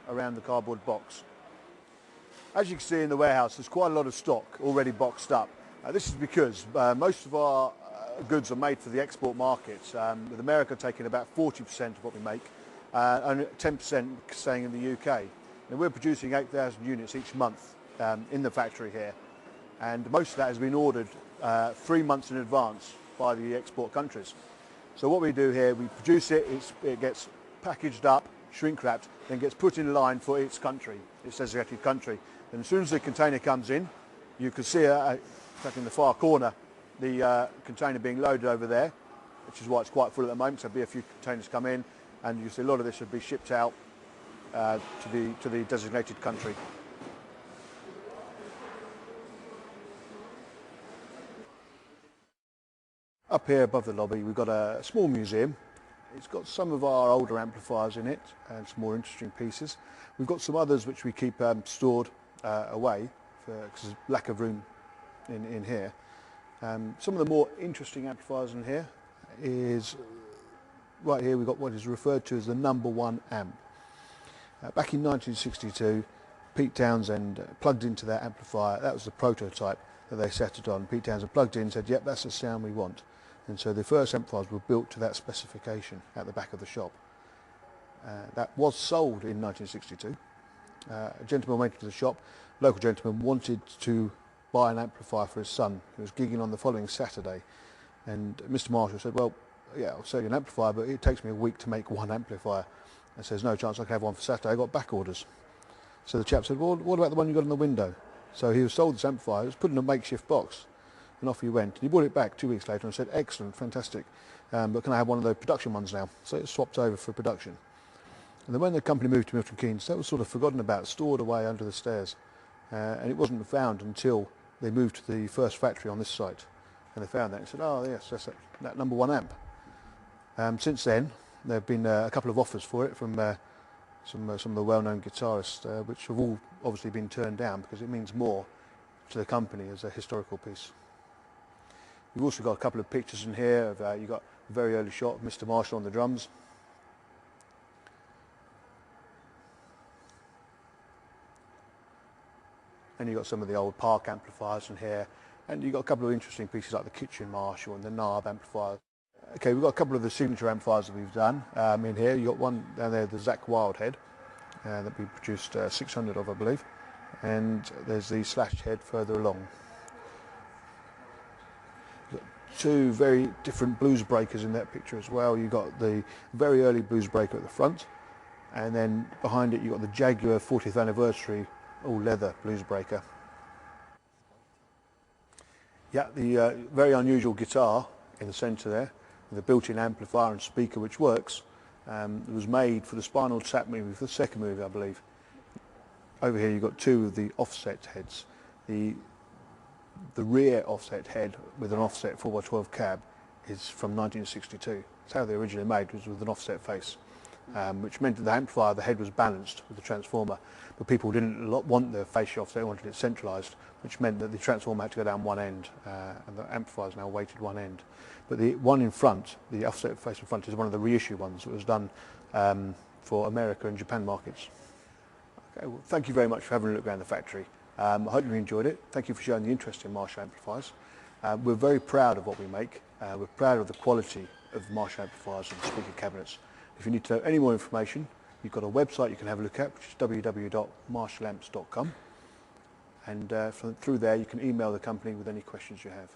around the cardboard box. As you can see in the warehouse, there's quite a lot of stock already boxed up. This is because most of our goods are made for the export markets, with America taking about 40% of what we make, and 10% staying in the UK. Now, we're producing 8,000 units each month in the factory here, and most of that has been ordered 3 months in advance by the export countries. So what we do here, we produce it, it gets packaged up, shrink wrapped, then gets put in line for its country, its designated country. And as soon as the container comes in, you can see in the far corner the container being loaded over there, which is why it's quite full at the moment. So there'll be a few containers come in, and you see a lot of this will be shipped out to the designated country. Up here above the lobby, we've got a small museum. It's got some of our older amplifiers in it and some more interesting pieces. We've got some others which we keep stored away because there's lack of room in here. Some of the more interesting amplifiers in here is, right here we've got what is referred to as the #1 amp. Back in 1962, Pete Townsend plugged into that amplifier. That was the prototype that they set it on. Pete Townsend plugged in and said, yep, that's the sound we want. And so the first amplifiers were built to that specification at the back of the shop. That was sold in 1962. A gentleman went to the shop, local gentleman wanted to buy an amplifier for his son who was gigging on the following Saturday. And Mr. Marshall said, well, yeah, I'll sell you an amplifier, but it takes me a week to make one amplifier. I says, no chance I can have one for Saturday, I got back orders. So the chap said, well, what about the one you got in the window? So he was sold this amplifier, it was put in a makeshift box, and off he went. And he brought it back 2 weeks later and said, excellent, fantastic, but can I have one of the production ones now? So it swapped over for production. And then when the company moved to Milton Keynes, that was sort of forgotten about, stored away under the stairs. And it wasn't found until they moved to the first factory on this site. And they found that and said, oh yes, that's that #1 amp. Since then, there have been a couple of offers for it from some of the well-known guitarists, which have all obviously been turned down because it means more to the company as a historical piece. We've also got a couple of pictures in here of, you've got a very early shot of Mr. Marshall on the drums. And you've got some of the old Park amplifiers in here, and you've got a couple of interesting pieces like the Kitchen Marshall and the Narb amplifier. Okay, we've got a couple of the signature amplifiers that we've done in here. You've got one down there, the Zach Wildhead, that we produced 600 of, I believe, and there's the Slash head further along. You've got two very different blues breakers in that picture as well. You've got the very early blues breaker at the front, and then behind it you've got the Jaguar 40th anniversary all leather blues breaker. Yeah, the very unusual guitar in the centre there, with a built-in amplifier and speaker which works. It was made for the Spinal Tap movie, for the second movie I believe. Over here you've got two of the offset heads. The rear offset head with an offset 4x12 cab is from 1962. It's how they originally made, was with an offset face. Which meant that the amplifier, the head was balanced with the transformer, but people didn't want the face off, they wanted it centralised, which meant that the transformer had to go down one end, and the amplifier is now weighted one end. But the one in front, the offset face in front, is one of the reissue ones that was done for America and Japan markets. Okay, well, thank you very much for having a look around the factory. I hope you enjoyed it. Thank you for showing the interest in Marshall amplifiers. We're very proud of what we make. We're proud of the quality of Marshall amplifiers and speaker cabinets. If you need to know any more information, you've got a website you can have a look at, which is www.marshallamps.com, and through there you can email the company with any questions you have.